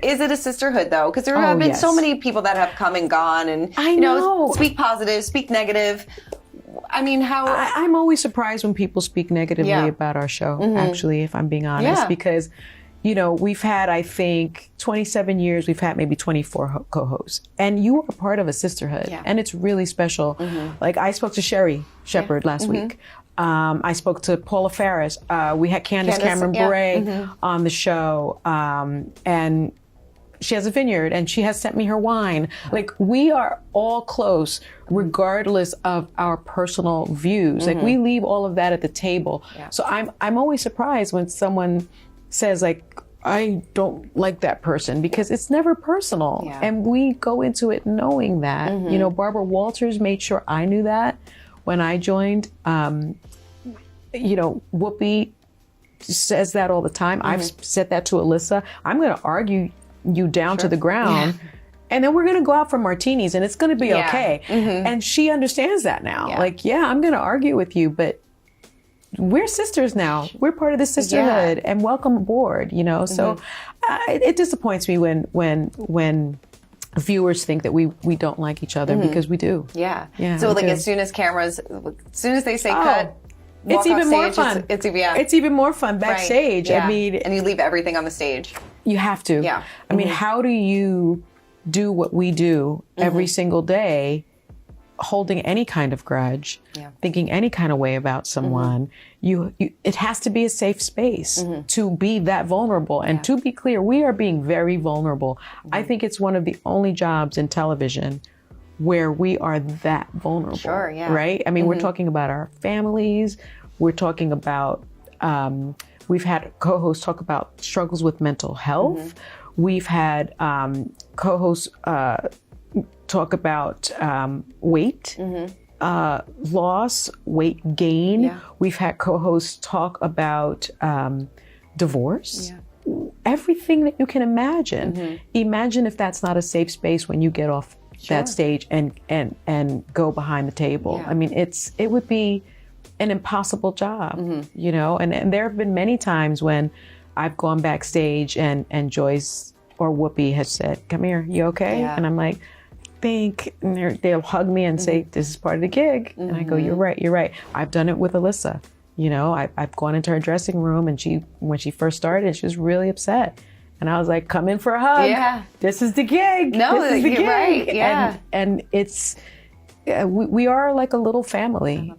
Is it a sisterhood though? Because there have been so many people that have come and gone, and I know. speak positive, speak negative. I mean, how I'm always surprised when people speak negatively about our show. Actually, if I'm being honest, because we've had, I think, 27 years. We've had maybe 24 co-hosts, and you are part of a sisterhood, and it's really special. Like I spoke to Sherry Shepherd last week. I spoke to Paula Ferris. We had Candace Cameron Bure on the show, and she has a vineyard, and she has sent me her wine. Like we are all close, regardless of our personal views. Like we leave all of that at the table. So I'm always surprised when someone says like, I don't like that person, because it's never personal. And we go into it knowing that. Barbara Walters made sure I knew that when I joined. Whoopi says that all the time. I've said that to Alyssa. I'm going to argue you down to the ground. And then we're going to go out for martinis and it's going to be okay. And she understands that now. Like, I'm going to argue with you, but we're sisters now. We're part of the sisterhood and welcome aboard, So it disappoints me when viewers think that we don't like each other, because we do. So like as soon as they say cut, it's even more fun. It's even more fun backstage. I mean, and you leave everything on the stage. You have to. I mean, how do you do what we do every single day, holding any kind of grudge, thinking any kind of way about someone? It has to be a safe space to be that vulnerable. And to be clear, we are being very vulnerable. I think it's one of the only jobs in television where we are that vulnerable. Right? I mean, we're talking about our families. We're talking about, we've had co-hosts talk about struggles with mental health. We've had co-hosts talk about weight loss, weight gain. We've had co-hosts talk about divorce. Everything that you can imagine. Imagine if that's not a safe space when you get off that stage and go behind the table. I mean, it would be an impossible job, and there have been many times when I've gone backstage and Joyce or Whoopi has said, "Come here, you okay?" And I'm like, and they'll hug me and say, "This is part of the gig." And I go, you're right. I've done it with Alyssa. I've gone into her dressing room, and when she first started, she was really upset. And I was like, come in for a hug. This is the gig. No, this is the gig. Right. And it's, we are like a little family,